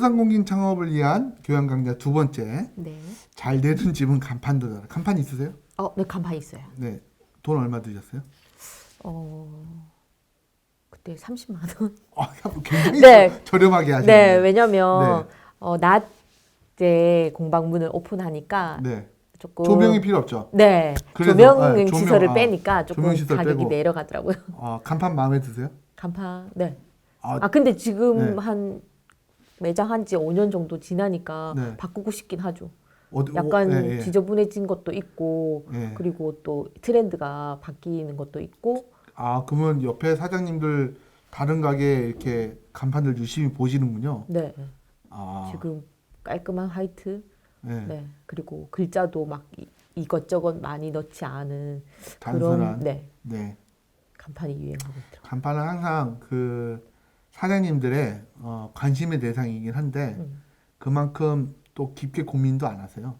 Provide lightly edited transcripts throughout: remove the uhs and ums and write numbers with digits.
소상공인 창업을 위한 교양 강좌 두 번째. 네. 잘 되는 집은 간판도다. 간판 있으세요? 네, 간판 있어요. 네. 돈 얼마 드셨어요? 그때 30만 원. 굉장히 네. 저렴하게 하시네요. 네, 왜냐면 네. 낮에 공방문을 오픈하니까 네. 조금 조명이 필요 없죠. 네. 그래서, 조명 조명, 시설을 빼니까 조금 조명시설 가격이 빼고. 내려가더라고요. 간판 마음에 드세요? 간판. 네. 아, 근데 지금 네. 한 매장 한 지 5년 정도 지나니까 네. 바꾸고 싶긴 하죠. 어디, 약간 예, 예. 지저분해진 것도 있고 예. 그리고 또 트렌드가 바뀌는 것도 있고. 그러면 옆에 사장님들 다른 가게 이렇게 간판들 유심히 보시는군요. 네. 아, 지금 깔끔한 화이트. 네. 네. 그리고 글자도 막 이것저것 많이 넣지 않은 단순한. 그런 네. 간판이 유행하고 있더라고요. 간판은 항상 그 사장님들의 관심의 대상이긴 한데 그만큼 또 깊게 고민도 안 하세요.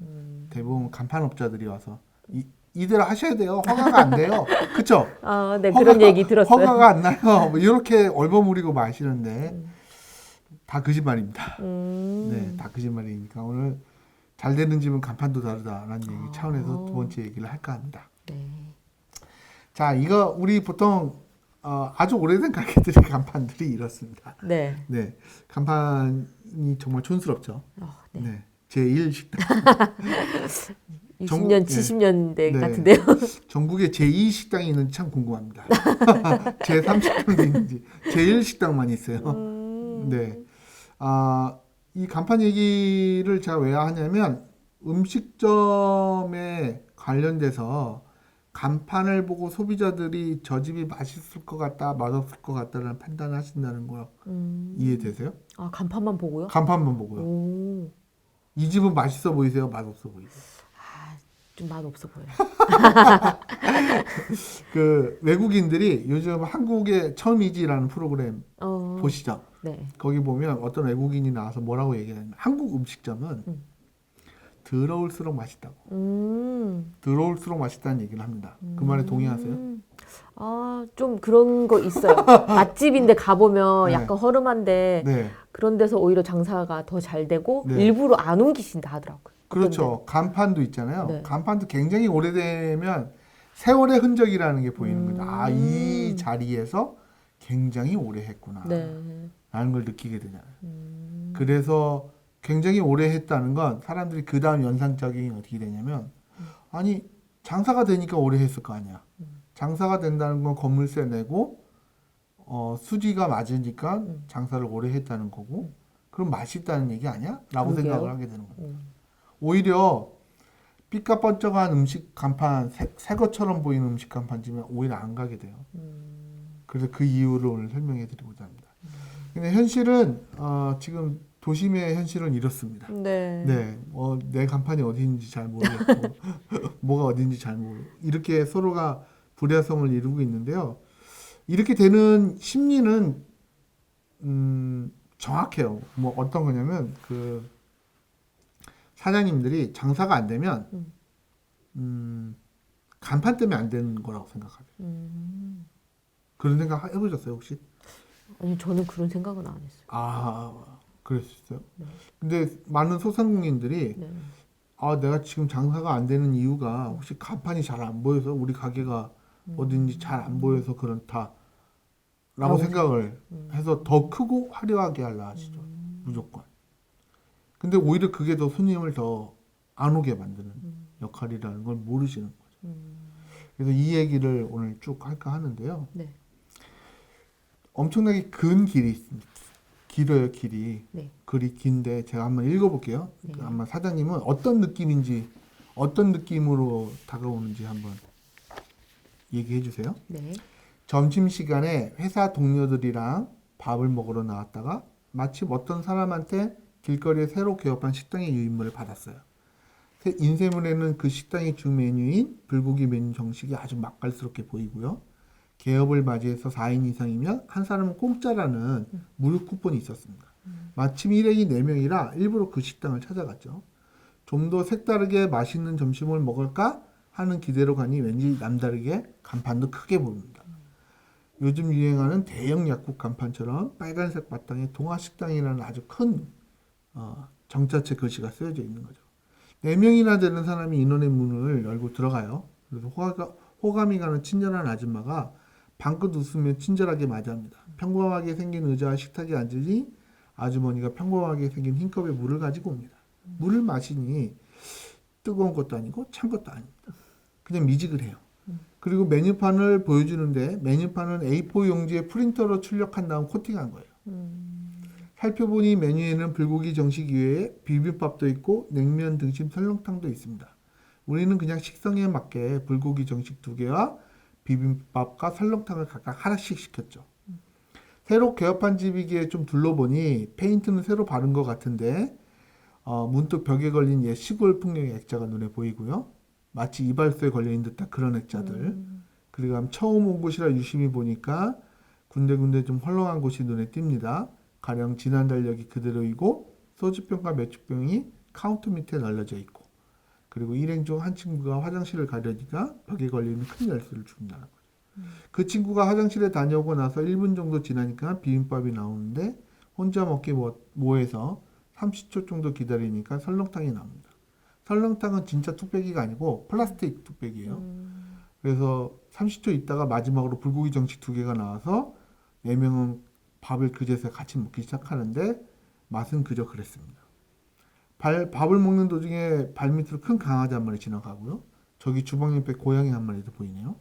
대부분 간판업자들이 와서 이대로 하셔야 돼요. 허가가 안 돼요. 그쵸? 네, 그런 얘기 들었어요. 허가가 안 나요. 뭐 이렇게 얼버무리고 마시는데 다 거짓말입니다. 네, 다 거짓말이니까 오늘 잘 되는 집은 간판도 다르다라는 얘기 차원에서 두 번째 얘기를 할까 합니다. 네. 자, 이거 우리 보통 아주 오래된 가게들의 간판들이 이렇습니다. 네. 네, 간판이 정말 촌스럽죠. 네. 네, 제1식당. 60년, 70년대 네. 같은데요. 전국에 제2식당이 있는지 참 궁금합니다. 제3식당도 있는지. 제1식당만 있어요. 네. 이 간판 얘기를 제가 왜 하냐면 음식점에 관련돼서 간판을 보고 소비자들이 저 집이 맛있을 것 같다, 맛없을 것 같다라는 판단을 하신다는 거 이해되세요? 간판만 보고요? 간판만 보고요. 오. 이 집은 맛있어 보이세요? 맛없어 보이세요? 좀 맛없어 보여요. 그 외국인들이 요즘 한국의 처음이지라는 프로그램 보시죠? 네. 거기 보면 어떤 외국인이 나와서 뭐라고 얘기하냐면 한국 음식점은 더러울수록 맛있다고. 더러울수록 맛있다는 얘기를 합니다. 그 말에 동의하세요? 좀 그런 거 있어요. 맛집인데 가보면 네. 약간 허름한데 네. 그런 데서 오히려 장사가 더 잘 되고 네. 일부러 안 옮기신다 하더라고요. 그렇죠. 간판도 있잖아요. 네. 간판도 굉장히 오래되면 세월의 흔적이라는 게 보이는 거죠. 이 자리에서 굉장히 오래 했구나. 네. 라는 걸 느끼게 되잖아요. 그래서 굉장히 오래 했다는 건 사람들이 그 다음 연상작용이 어떻게 되냐면 아니 장사가 되니까 오래 했을 거 아니야. 장사가 된다는 건 건물세 내고 수지가 맞으니까 장사를 오래 했다는 거고 그럼 맛있다는 얘기 아니야? 라고 그러게요. 생각을 하게 되는 거예요. 오히려 삐까뻔쩍한 음식 간판 새 것처럼 보이는 음식 간판집은 오히려 안 가게 돼요. 그래서 그 이유를 오늘 설명해 드리고자 합니다. 근데 현실은 지금 도심의 현실은 이렇습니다. 네. 네, 내 간판이 어디 있는지 잘 모르겠고 뭐가 어딘지 잘 모르고 이렇게 서로가 불야성을 이루고 있는데요. 이렇게 되는 심리는 정확해요. 뭐 어떤 거냐면 그 사장님들이 장사가 안 되면 간판 때문에 안 되는 거라고 생각하죠. 그런 생각 해보셨어요 혹시? 아니 저는 그런 생각은 안 했어요. 그랬어요. 네. 근데 많은 소상공인들이 네. 내가 지금 장사가 안 되는 이유가 혹시 간판이 잘 안 보여서 우리 가게가 어딘지 잘 안 보여서 그렇다라고 생각을 해서 더 크고 화려하게 하려 하시죠. 무조건. 근데 오히려 그게 더 손님을 더 안 오게 만드는 역할이라는 걸 모르시는 거죠. 그래서 이 얘기를 오늘 쭉 할까 하는데요. 네. 엄청나게 긴 길이 있습니다. 길어요, 길이. 네. 글이 긴데 제가 한번 읽어볼게요. 네. 아마 사장님은 어떤 느낌인지, 어떤 느낌으로 다가오는지 한번 얘기해 주세요. 네. 점심시간에 회사 동료들이랑 밥을 먹으러 나왔다가 마침 어떤 사람한테 길거리에 새로 개업한 식당의 유인물을 받았어요. 인쇄물에는 그 식당의 주 메뉴인 불고기 메뉴 정식이 아주 맛깔스럽게 보이고요. 개업을 맞이해서 4인 이상이면 한 사람은 공짜라는 무료 쿠폰이 있었습니다. 마침 일행이 4명이라 일부러 그 식당을 찾아갔죠. 좀 더 색다르게 맛있는 점심을 먹을까 하는 기대로 가니 왠지 남다르게 간판도 크게 보입니다. 요즘 유행하는 대형 약국 간판처럼 빨간색 바탕에 동아식당이라는 아주 큰 정자체 글씨가 쓰여져 있는 거죠. 4명이나 되는 사람이 인원의 문을 열고 들어가요. 그래서 호감이 가는 친절한 아줌마가 방긋 웃으며 친절하게 맞이합니다. 평범하게 생긴 의자와 식탁에 앉으니 아주머니가 평범하게 생긴 흰컵에 물을 가지고 옵니다. 물을 마시니 뜨거운 것도 아니고 찬 것도 아닙니다. 그냥 미지근해요. 그리고 메뉴판을 보여주는데 메뉴판은 A4 용지에 프린터로 출력한 다음 코팅한 거예요. 살펴보니 메뉴에는 불고기 정식 이외에 비빔밥도 있고 냉면 등심 설렁탕도 있습니다. 우리는 그냥 식성에 맞게 불고기 정식 2개와 비빔밥과 설렁탕을 각각 하나씩 시켰죠. 새로 개업한 집이기에 좀 둘러보니 페인트는 새로 바른 것 같은데 문득 벽에 걸린 옛 시골 풍경의 액자가 눈에 보이고요. 마치 이발소에 걸려있는 듯한 그런 액자들. 그리고 처음 온 곳이라 유심히 보니까 군데군데 좀 헐렁한 곳이 눈에 띕니다. 가령 진한 달력이 그대로이고 소주병과 맥주병이 카운터 밑에 널려져 있고 그리고 일행 중 한 친구가 화장실을 가려니까 벽에 걸리는 큰 열쇠를 준다는 거죠. 그 친구가 화장실에 다녀오고 나서 1분 정도 지나니까 비빔밥이 나오는데 혼자 먹기 뭐해서 30초 정도 기다리니까 설렁탕이 나옵니다. 설렁탕은 진짜 뚝배기가 아니고 플라스틱 뚝배기예요. 그래서 30초 있다가 마지막으로 불고기 정식 2개가 나와서 4명은 밥을 그제서야 같이 먹기 시작하는데 맛은 그저 그랬습니다. 밥을 먹는 도중에 발밑으로 큰 강아지 한 마리 지나가고요. 저기 주방 옆에 고양이 한 마리도 보이네요.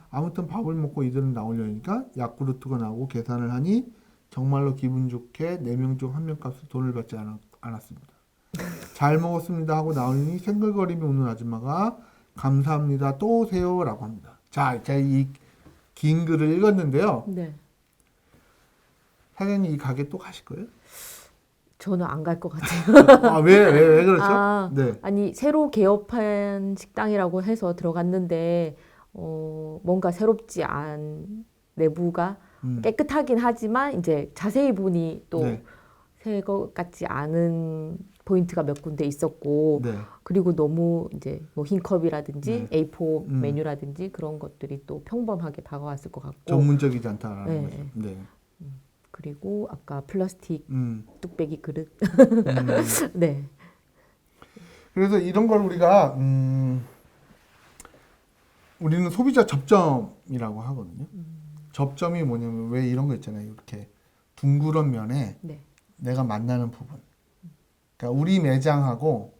아무튼 밥을 먹고 이들은 나오려니까 약그루트가 나오고 계산을 하니 정말로 기분 좋게 4명 중 1명 값을 돈을 받지 않았습니다. 잘 먹었습니다 하고 나오니 생글거리며 웃는 아줌마가 감사합니다 또 오세요 라고 합니다. 자, 제가 이 긴 글을 읽었는데요. 네. 사장님 이 가게 또 가실 거예요? 저는 안 갈 것 같아요. 아, 왜 그렇죠? 아, 네. 아니 새로 개업한 식당이라고 해서 들어갔는데 뭔가 새롭지 않 내부가 깨끗하긴 하지만 이제 자세히 보니 또 네. 새 것 같지 않은 포인트가 몇 군데 있었고 네. 그리고 너무 이제 뭐 흰컵이라든지 A4 음. 메뉴라든지 그런 것들이 또 평범하게 다가왔을 것 같고 전문적이지 않다라는 네. 거죠. 네. 그리고 아까 플라스틱 뚝배기 그릇 네. 그래서 이런 걸 우리가 우리는 소비자 접점이라고 하거든요. 접점이 뭐냐면 왜 이런 거 있잖아요. 이렇게 둥그런 면에 네. 내가 만나는 부분. 그러니까 우리 매장하고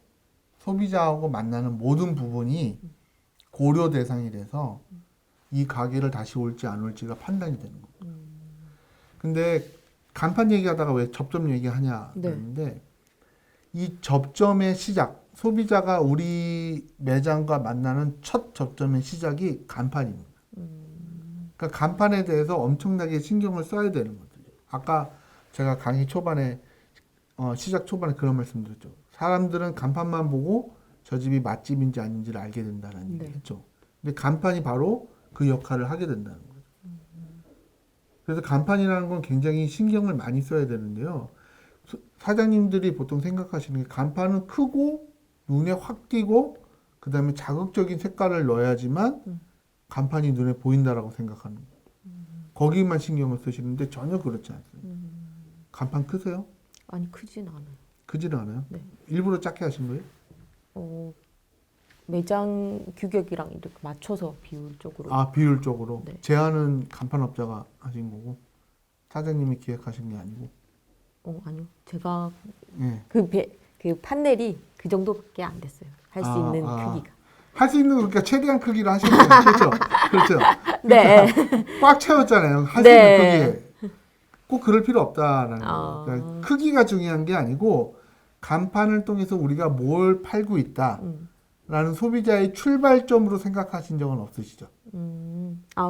소비자하고 만나는 모든 부분이 고려 대상이 돼서 이 가게를 다시 올지 안 올지가 판단이 되는 거예요. 근데 간판 얘기하다가 왜 접점 얘기하냐 네. 그랬는데 이 접점의 시작, 소비자가 우리 매장과 만나는 첫 접점의 시작이 간판입니다. 그러니까 간판에 대해서 엄청나게 신경을 써야 되는 거죠. 아까 제가 강의 초반에 시작 초반에 그런 말씀드렸죠. 사람들은 간판만 보고 저 집이 맛집인지 아닌지를 알게 된다는 네. 얘기했죠. 근데 간판이 바로 그 역할을 하게 된다는 거죠. 그래서 간판이라는 건 굉장히 신경을 많이 써야 되는데요. 사장님들이 보통 생각하시는 게 간판은 크고 눈에 확 띄고 그 다음에 자극적인 색깔을 넣어야지만 간판이 눈에 보인다라고 생각하는 거예요. 거기만 신경을 쓰시는데 전혀 그렇지 않습니다. 간판 크세요? 아니 크진 않아요. 크지는 않아요? 네. 일부러 작게 하신 거예요? 매장 규격이랑 이렇게 맞춰서 비율적으로. 아, 비율적으로. 네. 제안은 간판업자가 하신 거고 사장님이 기획하신 게 아니고. 아니요. 제가 예. 그 판넬이 그 정도밖에 안 됐어요. 할 수 있는 크기가. 할 수 있는 그러니까 최대한 크기로 하신 거예요. 그렇죠? 그렇죠. 네. 꽉 채웠잖아요. 할 수 네. 있는 크기에. 꼭 그럴 필요 없다라는 거예요. 그러니까 크기가 중요한 게 아니고 간판을 통해서 우리가 뭘 팔고 있다라는 소비자의 출발점으로 생각하신 적은 없으시죠?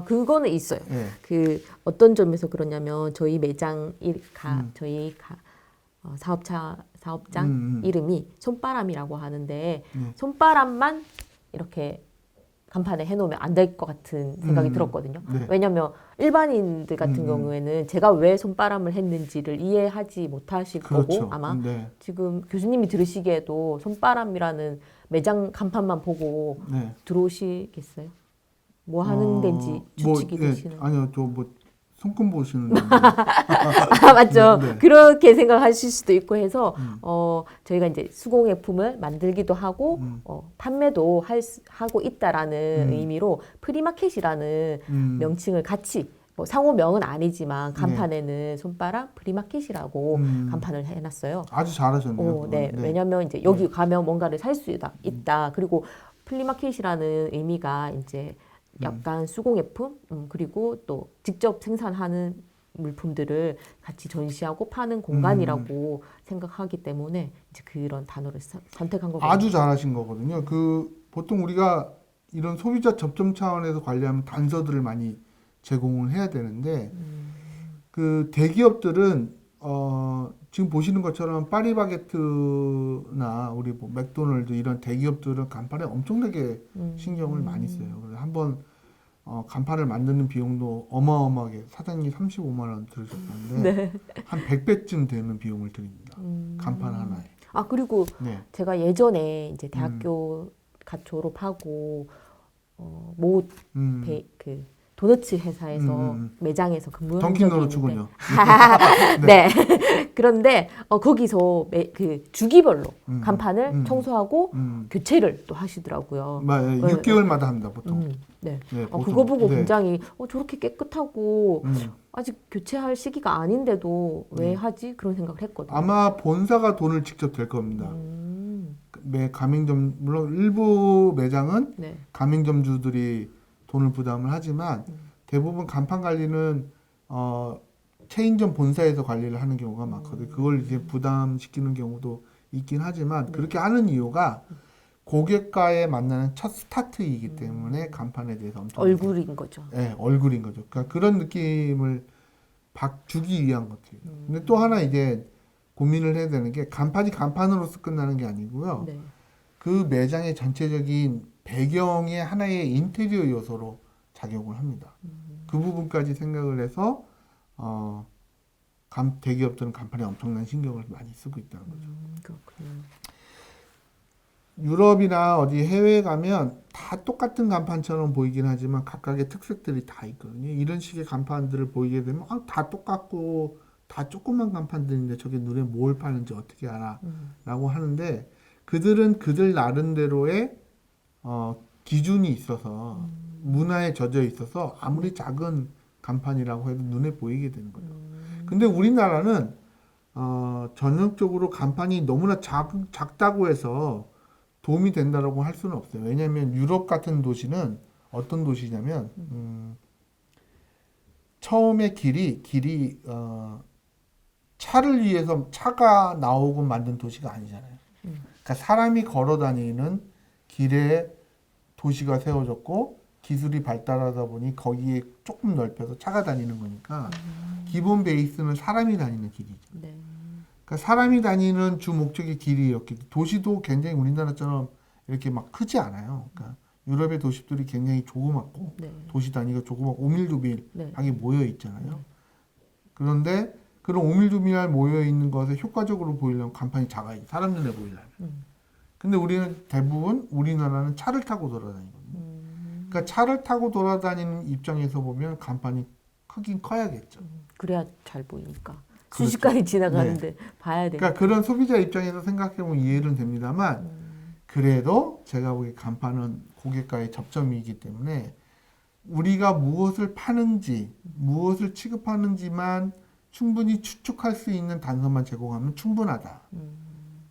그거는 있어요. 예. 그 어떤 점에서 그러냐면 저희 매장 사업장 이름이 손바람이라고 하는데 손바람만 이렇게 간판에 해놓으면 안 될 것 같은 생각이 들었거든요. 네. 왜냐하면 일반인들 같은 경우에는 제가 왜 손바람을 했는지를 이해하지 못하실 그렇죠. 거고 아마 네. 지금 교수님이 들으시기에도 손바람이라는 매장 간판만 보고 네. 들어오시겠어요? 뭐 하는 데인지 추측이 되시는. 아니요, 저 뭐 손금 보시는 분. 아, 맞죠. 네. 그렇게 생각하실 수도 있고 해서 음. 저희가 이제 수공예품을 만들기도 하고 판매도 하고 있다라는 의미로 프리마켓이라는 명칭을 같이 상호명은 아니지만 간판에는 손바닥 프리마켓이라고 간판을 해놨어요. 아주 잘하셨네요. 네. 그건. 네. 왜냐하면 이제 여기 가면 뭔가를 살 수 있다. 그리고 플리마켓이라는 의미가 이제 약간 수공예품 그리고 또 직접 생산하는 물품들을 같이 전시하고 파는 공간이라고 생각하기 때문에 이제 그런 단어를 선택한 거거든요. 아주 잘하신 거거든요. 그 보통 우리가 이런 소비자 접점 차원에서 관리하면 단서들을 많이 제공을 해야 되는데 그 대기업들은 지금 보시는 것처럼 파리바게트나 우리 뭐 맥도날드 이런 대기업들은 간판에 엄청나게 신경을 많이 써요. 그래서 한번 간판을 만드는 비용도 어마어마하게 사장님이 35만 원 들으셨는데 네. 한 100배쯤 되는 비용을 드립니다. 간판 하나에. 아 그리고 네. 제가 예전에 이제 대학교 갓 졸업하고 그 도너츠 회사에서 매장에서 근무한 적이 던킨도너츠군요. 있는데 네. 그런데 거기서 그 주기별로 간판을 청소하고 교체를 또 하시더라고요. 6개월마다 합니다, 보통. 네. 네, 보통. 그거 보고 네. 굉장히 저렇게 깨끗하고 아직 교체할 시기가 아닌데도 왜 하지? 그런 생각을 했거든요. 아마 본사가 돈을 직접 댈 겁니다. 매 가맹점 물론 일부 매장은 네. 가맹점주들이 돈을 부담을 하지만 대부분 간판 관리는 체인점 본사에서 관리를 하는 경우가 많거든요. 그걸 이제 부담시키는 경우도 있긴 하지만 그렇게 하는 이유가 고객과의 만나는 첫 스타트이기 때문에 간판에 대해서 엄청 얼굴인 거죠. 네, 얼굴인 거죠. 그러니까 그런 느낌을 주기 위한 것들이에요. 근데 또 하나 이제 고민을 해야 되는 게 간판이 간판으로서 끝나는 게 아니고요. 네. 그 매장의 전체적인 배경의 하나의 인테리어 요소로 작용을 합니다. 그 부분까지 생각을 해서 대기업들은 간판에 엄청난 신경을 많이 쓰고 있다는 거죠. 그렇군요. 유럽이나 어디 해외에 가면 다 똑같은 간판처럼 보이긴 하지만 각각의 특색들이 다 있거든요. 이런 식의 간판들을 보이게 되면 다 똑같고 다 조그만 간판들인데 저게 눈에 뭘 파는지 어떻게 알아? 라고 하는데 그들은 그들 나름대로의 기준이 있어서 문화에 젖어 있어서 아무리 작은 간판이라고 해도 눈에 보이게 되는 거죠. 근데 우리나라는 전형적으로 간판이 너무나 작다고 해서 도움이 된다라고 할 수는 없어요. 왜냐하면 유럽 같은 도시는 어떤 도시냐면 처음에 길이 차를 위해서 차가 나오고 만든 도시가 아니잖아요. 그러니까 사람이 걸어 다니는 길에 도시가 세워졌고 기술이 발달하다 보니 거기에 조금 넓혀서 차가 다니는 거니까 기본 베이스는 사람이 다니는 길이죠. 네. 그러니까 사람이 다니는 주 목적의 길이었기 때문에 도시도 굉장히 우리나라처럼 이렇게 막 크지 않아요. 그러니까 유럽의 도시들이 굉장히 조그맣고 네. 도시 단위가 조그맣고 오밀조밀하게 네. 모여 있잖아요. 그런데 그런 오밀조밀하게 모여 있는 것에 효과적으로 보이려면 간판이 작아야지. 사람 눈에 보이려면. 근데 우리나라는 차를 타고 돌아다니거든요. 그러니까 차를 타고 돌아다니는 입장에서 보면 간판이 크긴 커야겠죠. 그래야 잘 보이니까. 그렇죠. 순식간에 지나가는데 봐야 되니까. 그러니까 그런 소비자 입장에서 생각해보면 이해는 됩니다만 그래도 제가 보기에 간판은 고객과의 접점이기 때문에 우리가 무엇을 파는지 무엇을 취급하는지만 충분히 추측할 수 있는 단서만 제공하면 충분하다.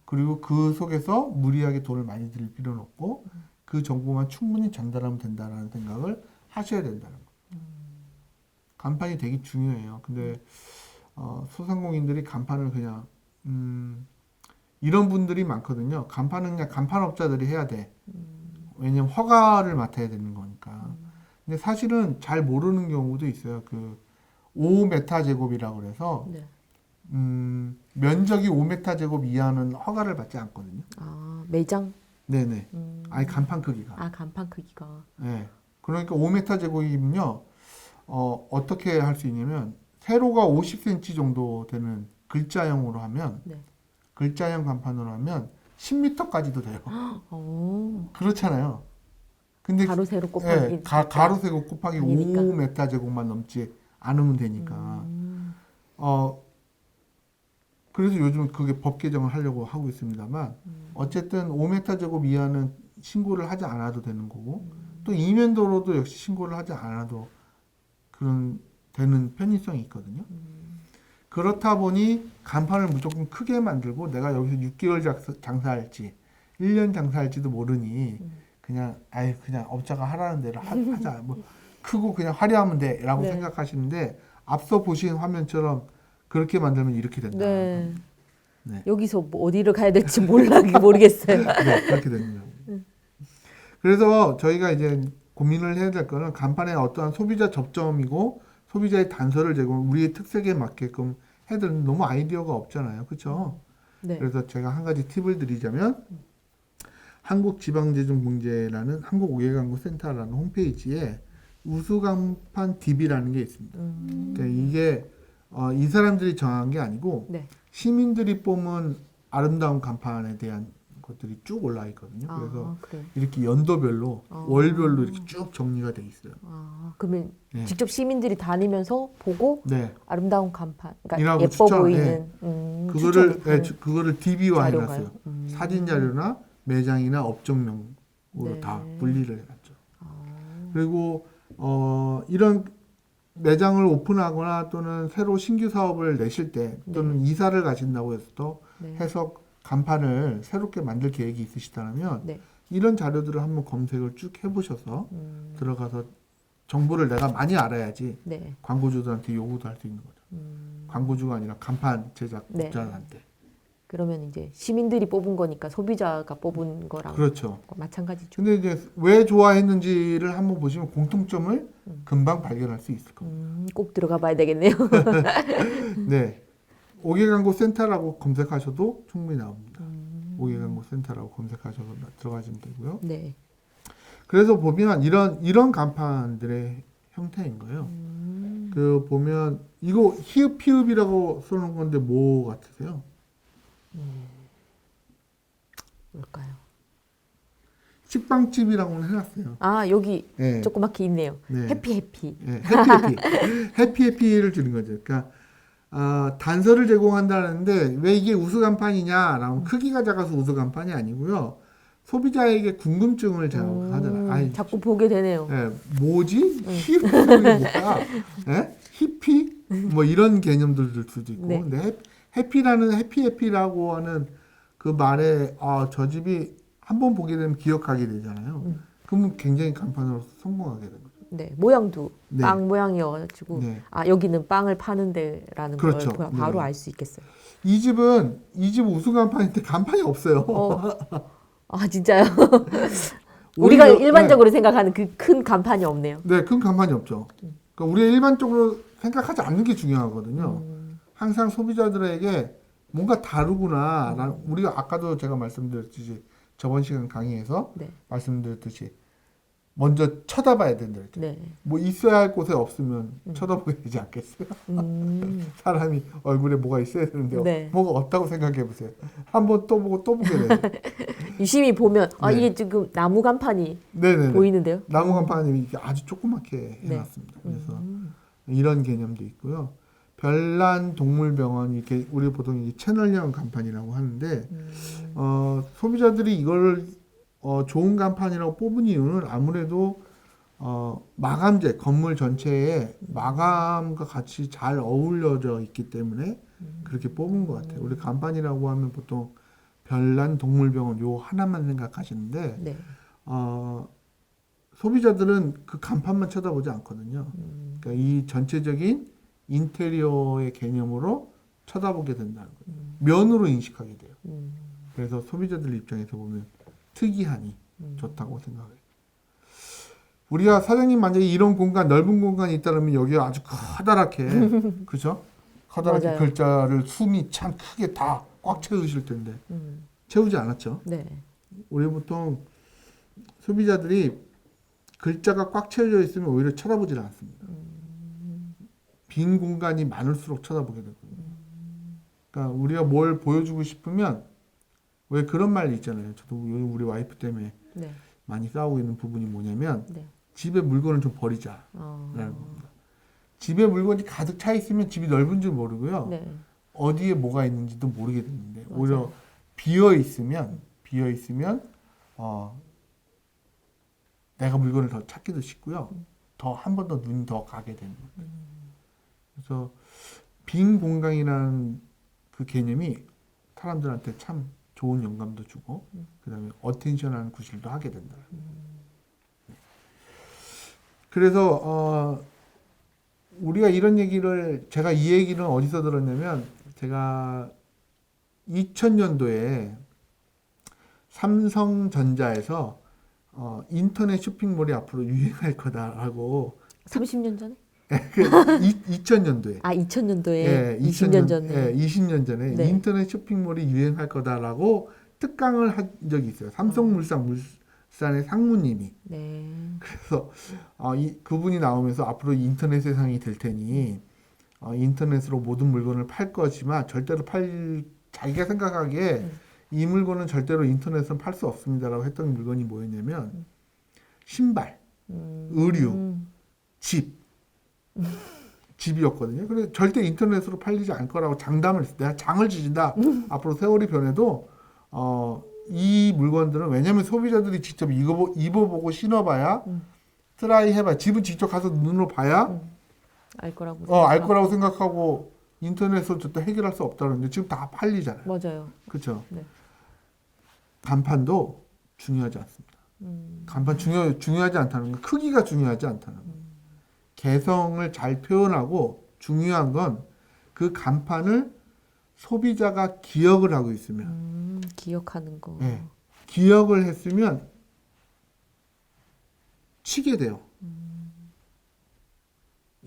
그리고 그 속에서 무리하게 돈을 많이 들일 필요는 없고 그 정보만 충분히 전달하면 된다는 생각을 하셔야 된다는 거예요. 간판이 되게 중요해요. 근데 소상공인들이 간판을 그냥 이런 분들이 많거든요. 간판은 그냥 간판업자들이 해야 돼. 왜냐면 허가를 맡아야 되는 거니까. 근데 사실은 잘 모르는 경우도 있어요. 그 5m 제곱이라고 그래서 네. 면적이 5m 제곱 이하는 허가를 받지 않거든요. 아 매장? 네네. 아니 간판 크기가. 아 간판 크기가. 네. 그러니까 5m 제곱이면요. 어떻게 할 수 있냐면 세로가 50cm 정도 되는 글자형으로 하면 네. 글자형 간판으로 하면 10m까지도 돼요. 오. 그렇잖아요. 근데 가로 세로 곱하기 가로 세로 곱하기 아니니까. 5m 제곱만 넘지 않으면 되니까. 그래서 요즘 그게 법 개정을 하려고 하고 있습니다만 어쨌든 5m 제곱 이하는 신고를 하지 않아도 되는 거고 또 이면도로도 역시 신고를 하지 않아도 그런 되는 편의성이 있거든요. 그렇다 보니 간판을 무조건 크게 만들고 내가 여기서 6개월 장사할지 1년 장사할지도 모르니 그냥 아예 그냥 업자가 하라는 대로 하자. 뭐 크고 그냥 화려하면 돼라고 네. 생각하시는데 앞서 보신 화면처럼 그렇게 만들면 이렇게 된다. 네. 네. 여기서 뭐 어디를 가야 될지 모르겠어요. 네, 그렇게 됩니다. 그래서 저희가 이제 고민을 해야 될 거는 간판에 어떠한 소비자 접점이고 소비자의 단서를 제공, 우리의 특색에 맞게끔 해야 되는 너무 아이디어가 없잖아요. 그렇죠? 네. 그래서 제가 한 가지 팁을 드리자면 한국지방재정공제라는 한국오개광고센터라는 홈페이지에 우수간판 DB라는 게 있습니다. 그러니까 이게 이 사람들이 정한 게 아니고 네. 시민들이 뽑은 아름다운 간판에 대한 것들이 쭉 올라 있거든요. 그래서 그래요. 이렇게 연도별로 월별로 이렇게 쭉 정리가 돼 있어요. 그러면 네. 직접 시민들이 다니면서 보고 네. 아름다운 간판, 그러니까 이라고 예뻐 추천, 보이는 그거를 추천을 그거를 DB화 자료가요? 해놨어요. 사진 자료나 매장이나 업종명으로 네. 다 분리를 해놨죠. 그리고 이런 매장을 오픈하거나 또는 새로 신규 사업을 내실 때 또는 이사를 가신다고 해서 간판을 새롭게 만들 계획이 있으시다면 네. 이런 자료들을 한번 검색을 쭉 해보셔서 들어가서 정보를 내가 많이 알아야지 네. 광고주들한테 요구도 할 수 있는 거죠. 광고주가 아니라 간판 제작자한테. 그러면 이제 시민들이 뽑은 거니까 소비자가 뽑은 거랑 그렇죠. 마찬가지죠. 근데 이제 왜 좋아했는지를 한번 보시면 공통점을 금방 발견할 수 있을 겁니다. 꼭 들어가 봐야 되겠네요. 네. 오개광고 센터라고 검색하셔도 충분히 나옵니다. 오개광고 센터라고 검색하셔서 들어가시면 되고요. 네. 그래서 보면 이런 간판들의 형태인 거예요. 그 보면 이거 히읗 피읍이라고 써놓은 건데 뭐 같으세요? 뭘까요? 식빵집이라고는 해놨어요. 여기 네. 조그맣게 있네요. 네. 해피. 네, 해피를 주는 거죠. 그러니까 단서를 제공한다는데 왜 이게 우수간판이냐라고 크기가 작아서 우수간판이 아니고요. 소비자에게 궁금증을 제공하잖아요. 자꾸 보게 되네요. 뭐지? 히읗이 뭐야? 히피? 뭐 이런 개념들 들 수도 있고. 네. 근데 해피라고 하는 그 말에 저 집이 한번 보게 되면 기억하게 되잖아요. 그러면 굉장히 간판으로 성공하게 되는 거죠. 네, 모양도 네. 빵 모양이어가지고 네. 여기는 빵을 파는 데라는 그렇죠. 걸 바로 네. 알 수 있겠어요. 이 집 우수 간판인데 간판이 없어요. 진짜요? 오히려, 우리가 일반적으로 생각하는 그 큰 간판이 없네요. 네, 큰 간판이 없죠. 그러니까 우리가 일반적으로 생각하지 않는 게 중요하거든요. 항상 소비자들에게 뭔가 다르구나. 우리가 아까도 제가 말씀드렸듯이 저번 시간 강의에서 네. 말씀드렸듯이 먼저 쳐다봐야 된다 그랬죠. 네. 뭐 있어야 할 곳에 없으면 쳐다보게 되지 않겠어요? 사람이 얼굴에 뭐가 있어야 되는데 네. 뭐가 없다고 생각해 보세요. 한번 또 보고 또 보게 돼요. 유심히 보면 네. 이게 지금 나무 간판이 네네네. 보이는데요. 나무 간판이 이렇게 아주 조그맣게 해놨습니다. 그래서 이런 개념도 있고요. 별난 동물병원 이렇게 우리 보통 이 채널형 간판이라고 하는데 소비자들이 이걸 좋은 간판이라고 뽑은 이유는 아무래도 마감재 건물 전체에 마감과 같이 잘 어울려져 있기 때문에 그렇게 뽑은 것 같아요. 우리 간판이라고 하면 보통 별난 동물병원 요 하나만 생각하시는데 네. 소비자들은 그 간판만 쳐다보지 않거든요. 그러니까 이 전체적인 인테리어의 개념으로 쳐다보게 된다는 거예요. 면으로 인식하게 돼요. 그래서 소비자들 입장에서 보면 특이하니 좋다고 생각해요. 우리가 사장님 만약에 이런 공간, 넓은 공간이 있다면 여기에 아주 커다랗게, 그죠? 커다랗게 맞아요. 글자를 숨이 참 크게 다 꽉 채우실 텐데 채우지 않았죠. 네. 우리 보통 소비자들이 글자가 꽉 채워져 있으면 오히려 쳐다보질 않습니다. 빈 공간이 많을수록 쳐다보게 되거든요. 그러니까 우리가 뭘 보여주고 싶으면 왜 그런 말이 있잖아요. 저도 요즘 우리 와이프 때문에 네. 많이 싸우고 있는 부분이 뭐냐면 네. 집에 물건을 좀 버리자. 라는 겁니다. 집에 물건이 가득 차 있으면 집이 넓은 줄 모르고요. 네. 어디에 뭐가 있는지도 모르게 되는데 맞아요. 오히려 비어 있으면 내가 물건을 더 찾기도 쉽고요. 더 한 번 더 눈이 더 가게 되는 거예요. 그래서 빈 공간이라는 그 개념이 사람들한테 참 좋은 영감도 주고 그다음에 어텐션하는 구실도 하게 된다. 그래서 우리가 이런 얘기를 제가 이 얘기는 어디서 들었냐면 제가 2000년도에 삼성전자에서 인터넷 쇼핑몰이 앞으로 유행할 거다라고 30년 전에? 2000년도에 아, 2000년도에 예, 20년 전에. 예, 20년 전에 네. 인터넷 쇼핑몰이 유행할 거다라고 특강을 한 적이 있어요. 삼성물산의 상무님이. 네. 그래서 그분이 나오면서 앞으로 인터넷 세상이 될 테니 인터넷으로 모든 물건을 팔 거지만 절대로 자기가 생각하기에 이 물건은 절대로 인터넷으로 팔 수 없습니다라고 했던 물건이 뭐였냐면 신발, 의류, 집이었거든요. 그래서 절대 인터넷으로 팔리지 않을 거라고 장담을 했어요. 내가 장을 지진다. 앞으로 세월이 변해도 이 물건들은 왜냐하면 소비자들이 직접 입어보고 신어봐야 트라이 해봐야 집은 직접 가서 눈으로 봐야 알 거라고 알 거라고 생각하고 인터넷으로 절대 해결할 수 없다는데 지금 다 팔리잖아요. 맞아요. 그렇죠. 네. 간판도 중요하지 않습니다. 간판 중요하지 않다는 건 크기가 중요하지 않다는 거. 개성을 잘 표현하고 중요한 건 그 간판을 소비자가 기억을 하고 있으면 기억하는 거. 네. 기억을 했으면 치게 돼요.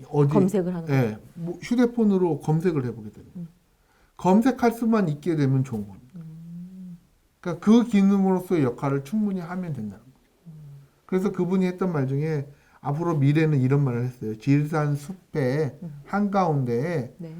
어디 검색을 하는 거. 네. 뭐 휴대폰으로 검색을 해보게 됩니다. 검색할 수만 있게 되면 좋은 겁니다. 그러니까 그 기능으로서의 역할을 충분히 하면 된다는 거죠. 그래서 그분이 했던 말 중에 앞으로 미래는 이런 말을 했어요. 지리산 숲의 한가운데에 네.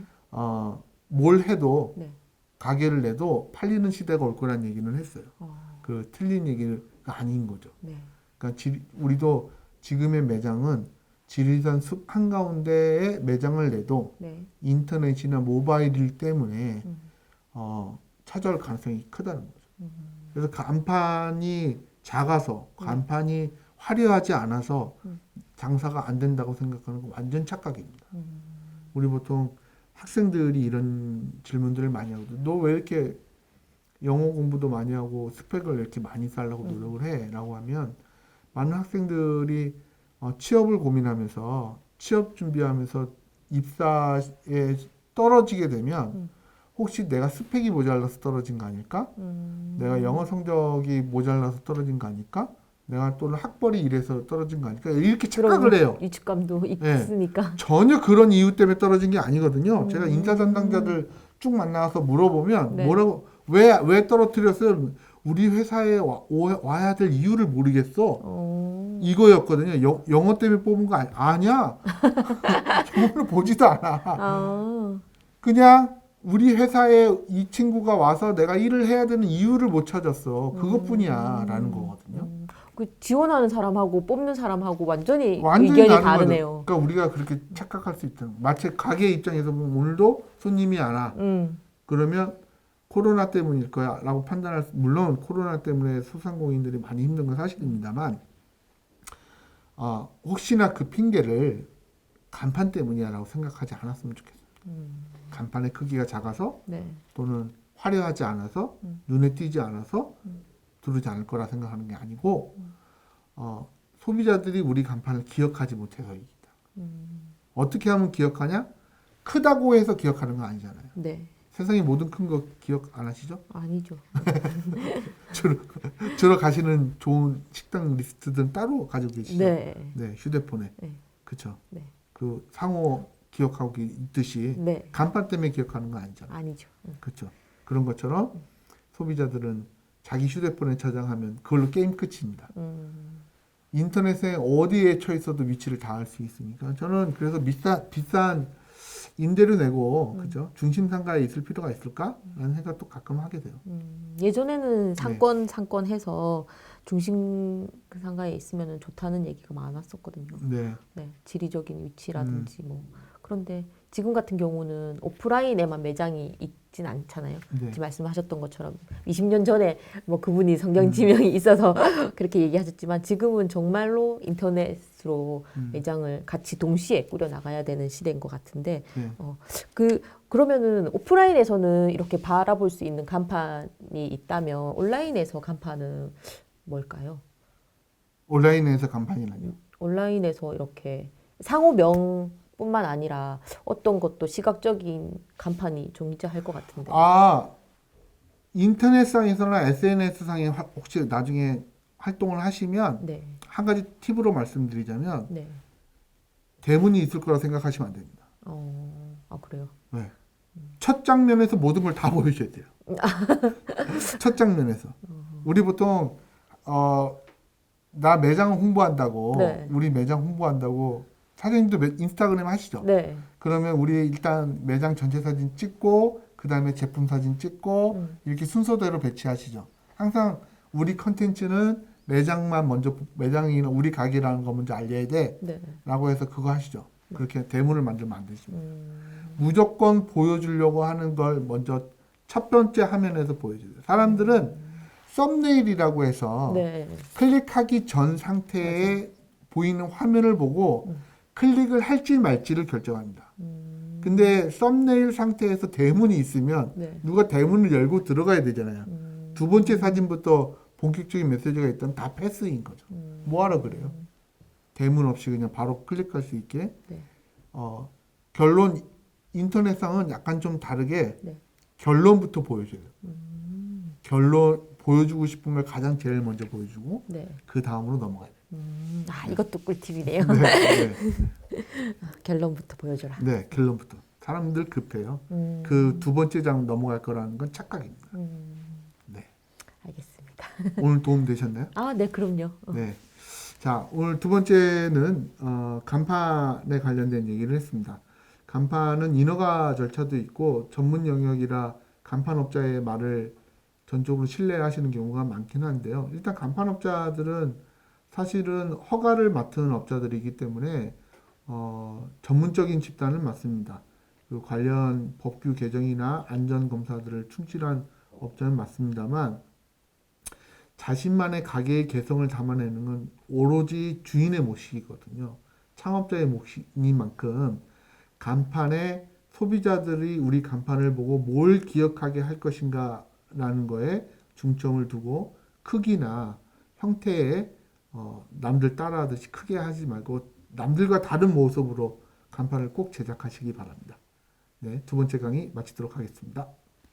뭘 해도 네. 가게를 내도 팔리는 시대가 올 거란 얘기는 했어요. 어, 그 틀린 얘기가 아닌 거죠. 네. 그러니까 우리도 지금의 매장은 지리산 숲 한가운데에 매장을 내도 네. 인터넷이나 모바일이기 때문에 찾아올 가능성이 크다는 거죠. 그래서 간판이 작아서 간판이 화려하지 않아서 장사가 안 된다고 생각하는 건 완전 착각입니다. 우리 보통 학생들이 이런 질문들을 많이 하거든요. 너 왜 이렇게 영어 공부도 많이 하고 스펙을 이렇게 많이 쌓으려고 노력을 해? 라고 하면 많은 학생들이 취업을 고민하면서 취업 준비하면서 입사에 떨어지게 되면 혹시 내가 스펙이 모자라서 떨어진 거 아닐까? 내가 영어 성적이 모자라서 떨어진 거 아닐까? 내가 또는 학벌이 이래서 떨어진 거 아닐까? 이렇게 착각을 해요. 위축감도 네. 있으니까. 전혀 그런 이유 때문에 떨어진 게 아니거든요. 제가 인사 담당자들 쭉 만나서 물어보면 네. 뭐라고 왜 떨어뜨렸어요? 우리 회사에 와야 될 이유를 모르겠어. 이거였거든요. 영어 때문에 뽑은 거 아니야. 영어를 보지도 않아. 아, 그냥 우리 회사에 이 친구가 와서 내가 일을 해야 되는 이유를 못 찾았어. 그것뿐이야. 라는 거거든요. 그 지원하는 사람하고 뽑는 사람하고 완전히 완전히 의견이 다른 다르네요. 거죠. 그러니까 우리가 그렇게 착각할 수 있다는 거. 마치 가게 입장에서 보면 오늘도 손님이 안 와. 그러면 코로나 때문일 거야 라고 물론 코로나 때문에 소상공인들이 많이 힘든 건 사실입니다만 혹시나 그 핑계를 간판 때문이야 라고 생각하지 않았으면 좋겠어요. 간판의 크기가 작아서 네. 또는 화려하지 않아서 눈에 띄지 않아서 들어오지 않을 거라 생각하는 게 아니고 소비자들이 우리 간판을 기억하지 못해서이다. 어떻게 하면 기억하냐? 크다고 해서 기억하는 거 아니잖아요. 네. 세상에 모든 큰 거 기억 안 하시죠? 아니죠. 주로 가시는 좋은 식당 리스트들은 따로 가지고 계시죠? 네. 네, 휴대폰에. 네. 그렇죠. 네. 그 상호 기억하고 있듯이 네. 간판 때문에 기억하는 거 아니잖아요. 아니죠. 그렇죠. 그런 것처럼 소비자들은 자기 휴대폰에 저장하면 그걸로 게임 끝입니다. 인터넷에 어디에 처 있어도 위치를 다 알 수 있으니까 저는 그래서 비싼 임대료 내고 그죠? 중심 상가에 있을 필요가 있을까? 라는 생각도 가끔 하게 돼요. 예전에는 상권 해서 중심 그 상가에 있으면 좋다는 얘기가 많았었거든요. 네. 네, 지리적인 위치라든지 뭐. 그런데 지금 같은 경우는 오프라인에만 매장이 있진 않잖아요. 네. 지금 말씀하셨던 것처럼 20년 전에 뭐 그분이 성경 지명이 있어서 그렇게 얘기하셨지만 지금은 정말로 인터넷으로 매장을 같이 동시에 꾸려 나가야 되는 시대인 것 같은데 네. 그러면은 오프라인에서는 이렇게 바라볼 수 있는 간판이 있다면 온라인에서 간판은 뭘까요? 온라인에서 간판이라뇨. 온라인에서 이렇게 상호명뿐만 아니라 어떤 것도 시각적인 간판이 존재할 것 같은데. 아, 인터넷상에서나 SNS상에 혹시 나중에 활동을 하시면 네, 한 가지 팁으로 말씀드리자면 네. 대문이 있을 거라고 생각하시면 안 됩니다. 그래요. 네. 첫 장면에서 모든 걸 다 보여줘야 돼요. 첫 장면에서. 우리 보통 나 매장 홍보한다고 네. 우리 매장 홍보한다고 사장님도 인스타그램 하시죠? 네, 그러면 우리 일단 매장 전체 사진 찍고 그 다음에 제품 사진 찍고 이렇게 순서대로 배치하시죠. 항상 우리 컨텐츠는 매장만 먼저 매장이나 우리 가게라는 거 먼저 알려야 돼 네. 라고 해서 그거 하시죠. 그렇게 대문을 만들면 안 되십니다. 무조건 보여주려고 하는 걸 먼저 첫 번째 화면에서 보여줘요. 사람들은 썸네일이라고 해서 네. 클릭하기 전 상태에 보이는 화면을 보고 클릭을 할지 말지를 결정합니다. 근데 썸네일 상태에서 대문이 있으면 네. 누가 대문을 열고 들어가야 되잖아요. 두 번째 사진부터 본격적인 메시지가 있다면 다 패스인 거죠. 뭐하러 그래요? 대문 없이 그냥 바로 클릭할 수 있게. 네. 결론 인터넷상은 약간 좀 다르게 네. 결론부터 보여줘요. 결론 보여주고 싶은 걸 가장 제일 먼저 보여주고 네. 그 다음으로 넘어가야 돼요. 이것도 꿀팁이네요. 네, 네, 결론부터 보여줘라. 네, 결론부터. 사람들 급해요. 그 두 번째 장 넘어갈 거라는 건 착각입니다. 네. 알겠습니다. 오늘 도움 되셨나요? 네, 그럼요. 네. 자, 오늘 두 번째는 간판에 관련된 얘기를 했습니다. 간판은 인허가 절차도 있고 전문 영역이라 간판업자의 말을 전적으로 신뢰하시는 경우가 많긴 한데요. 일단 간판업자들은 사실은 허가를 맡은 업자들이기 때문에 전문적인 집단을 맡습니다. 그 관련 법규 개정이나 안전 검사들을 충실한 업자는 맞습니다만 자신만의 가게의 개성을 담아내는 건 오로지 주인의 몫이거든요. 창업자의 몫이니만큼 간판에 소비자들이 우리 간판을 보고 뭘 기억하게 할 것인가라는 거에 중점을 두고 크기나 형태에 남들 따라하듯이 크게 하지 말고 남들과 다른 모습으로 간판을 꼭 제작하시기 바랍니다. 네, 두 번째 강의 마치도록 하겠습니다.